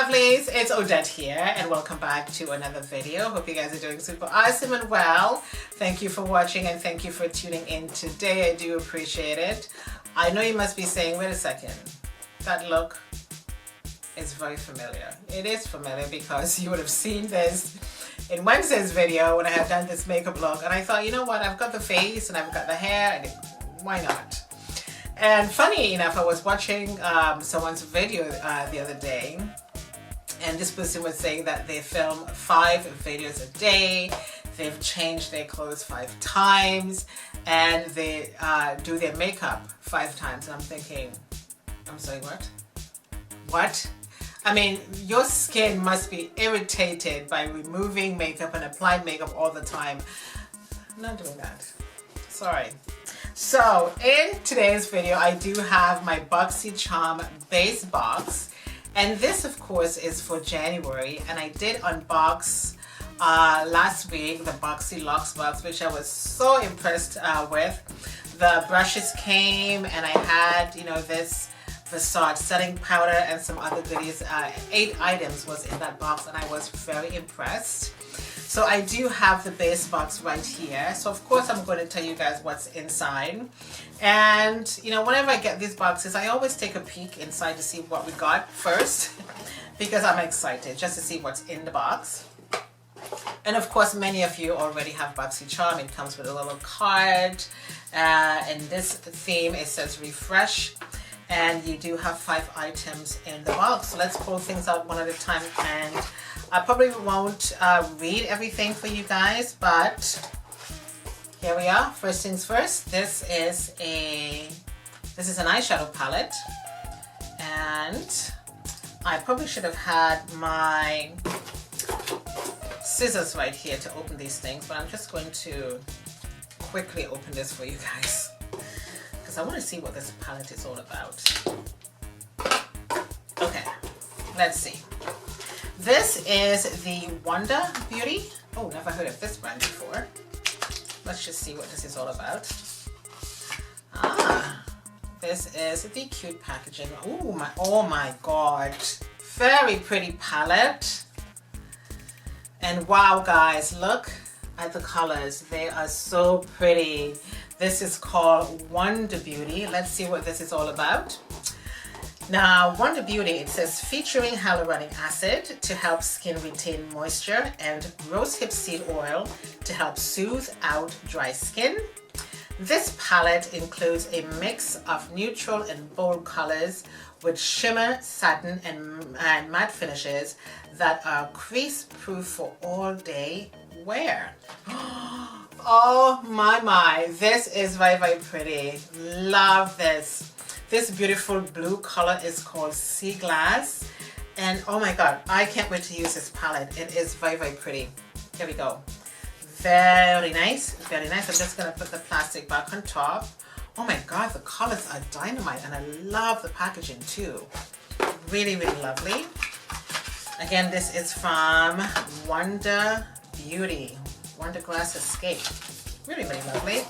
lovelies, it's Odette here and welcome back to another video. Hope you guys are doing super awesome and well. Thank you for watching and thank you for tuning in today. I do appreciate it. I know you must be saying, wait a second, that look is very familiar. It is familiar because you would have seen this in Wednesday's video when I had done this makeup look, and I thought, you know what, I've got the face and I've got the hair, and why not? And funny enough, I was watching someone's video the other day, and this person was saying that they film 5 videos a day, they've changed their clothes 5 times, and they do their makeup 5 times. And I'm thinking, I'm sorry, what? What? I mean, your skin must be irritated by removing makeup and applying makeup all the time. I'm not doing that. Sorry. So in today's video, I do have my BoxyCharm base box, and this of course is for January, and I did unbox last week the BoxyLuxe box, which I was so impressed with. The brushes came and I had, you know, this Versace setting powder and some other goodies. 8 items was in that box and I was very impressed. So I do have the base box right here. So of course I'm going to tell you guys what's inside. And you know, whenever I get these boxes, I always take a peek inside to see what we got first because I'm excited just to see what's in the box. And of course, many of you already have BoxyCharm. It comes with a little card. In this theme, it says refresh. And you do have 5 items in the box. So let's pull things out one at a time. And I probably won't read everything for you guys, but here we are. First things first, this is an eyeshadow palette, and I probably should have had my scissors right here to open these things, but I'm just going to quickly open this for you guys because I want to see what this palette is all about. Okay, let's see. This is the Wonder Beauty. Oh, never heard of this brand before. Let's just see what this is all about. This is the cute packaging. Oh my god. Very pretty palette. And wow guys, look at the colors. They are so pretty. This is called Wonder Beauty. Let's see what this is all about. Now, Wonder Beauty, it says featuring hyaluronic acid to help skin retain moisture and rosehip seed oil to help soothe out dry skin. This palette includes a mix of neutral and bold colors with shimmer, satin, and matte finishes that are crease-proof for all-day wear. Oh my, this is very, very pretty. Love this. This beautiful blue color is called Sea Glass, and oh my god, I can't wait to use this palette. It is very, very pretty. Here we go. Very nice, very nice. I'm just gonna put the plastic back on top. Oh my god, the colors are dynamite, and I love the packaging too. Really, really lovely. Again, this is from Wonder Beauty, Wonder Glass Escape. Really, really lovely.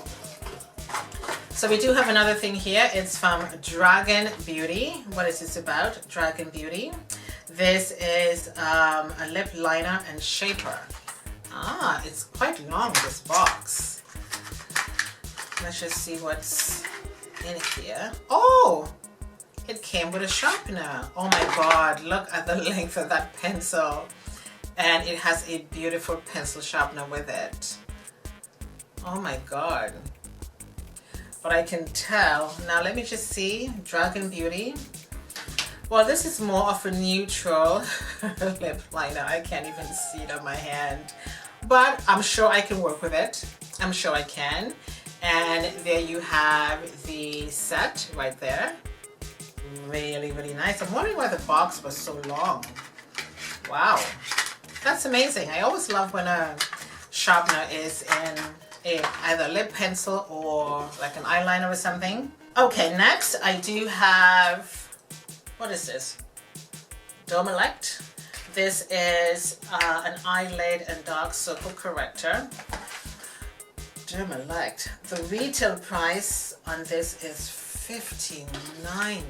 So we do have another thing here. It's from Dragun Beauty. What is this about? Dragun Beauty. This is a lip liner and shaper. It's quite long, this box. Let's just see what's in here. Oh, it came with a sharpener. Oh my god, look at the length of that pencil. And it has a beautiful pencil sharpener with it. Oh my god. But I can tell. Now let me just see. Dragun Beauty. Well, this is more of a neutral lip liner. I can't even see it on my hand. But I'm sure I can work with it. I'm sure I can. And there you have the set right there. Really, really nice. I'm wondering why the box was so long. Wow. That's amazing. I always love when a sharpener is in either lip pencil or like an eyeliner or something. Okay, next I do have, what is this? Dermalect. This is an eyelid and dark circle corrector. Dermalect. The retail price on this is $59.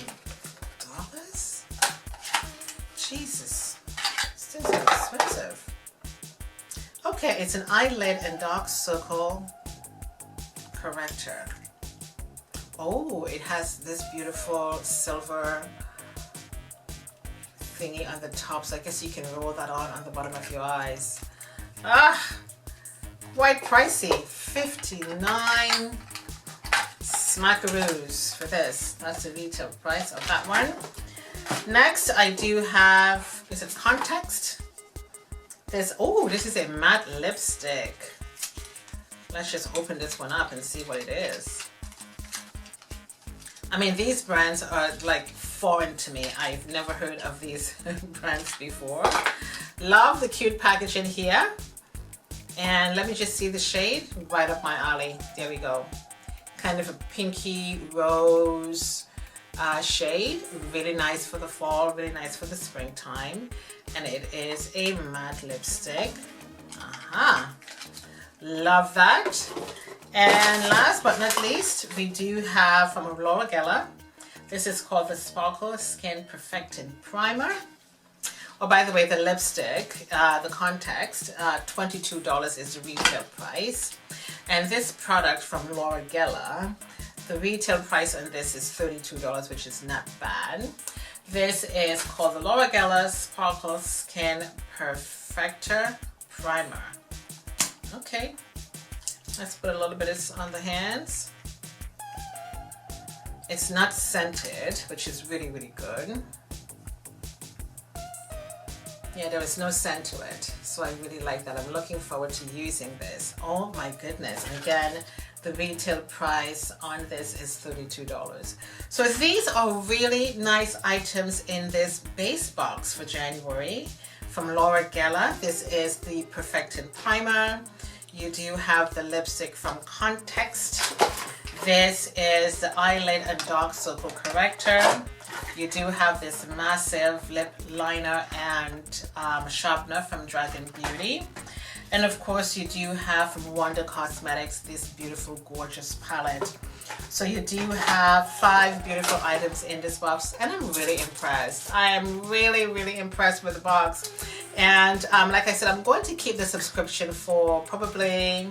Jesus. Okay, it's an eyelid and dark circle corrector. Oh, it has this beautiful silver thingy on the top, so I guess you can roll that on the bottom of your eyes. Quite pricey. 59 smackaroos for this. That's the retail price of that one. Next, I do have, is it Context? This is a matte lipstick. Let's just open this one up and see what it is. I mean, these brands are like foreign to me. I've never heard of these brands before. Love the cute packaging here. And let me just see the shade. Right up my alley. There we go. Kind of a pinky rose shade. Really nice for the fall, really nice for the springtime. And it is a matte lipstick. Love that. And last but not least, we do have from Laura Geller. This is called the Sparkle Skin Perfecting Primer. Oh, by the way, the lipstick, the Context, $22 is the retail price. And this product from Laura Geller, the retail price on this is $32, which is not bad. This is called the Laura Geller Sparkle Skin Perfector Primer. Okay, let's put a little bit of this on the hands. It's not scented, which is really, really good. Yeah, there is no scent to it, so I really like that. I'm looking forward to using this. Oh my goodness. And again, the retail price on this is $32. So these are really nice items in this base box for January from Laura Geller. This is the Perfecting Primer. You do have the lipstick from Context. This is the eyelid and dark circle corrector. You do have this massive lip liner and sharpener from Dragon Beauty. And of course you do have from Wonder Cosmetics this beautiful gorgeous palette. So you do have 5 beautiful items in this box, and I'm really impressed. I am really, really impressed with the box. And like I said, I'm going to keep the subscription for probably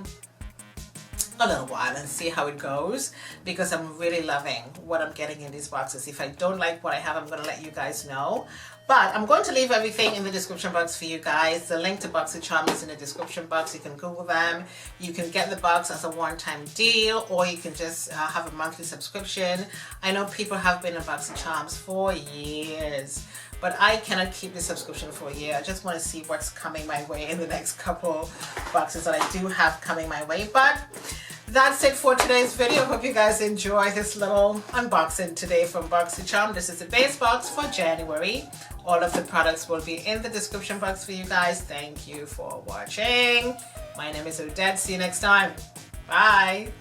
a little while and see how it goes, because I'm really loving what I'm getting in these boxes. If I don't like what I have, I'm going to let you guys know. But I'm going to leave everything in the description box for you guys. The link to BoxyCharm is in the description box. You can Google them. You can get the box as a one-time deal, or you can just have a monthly subscription. I know people have been in BoxyCharms for years, but I cannot keep the subscription for a year. I just want to see what's coming my way in the next couple boxes that I do have coming my way. But that's it for today's video. Hope you guys enjoy this little unboxing today from BoxyCharm. This is the base box for January. All of the products will be in the description box for you guys. Thank you for watching. My name is Odette. See you next time. Bye.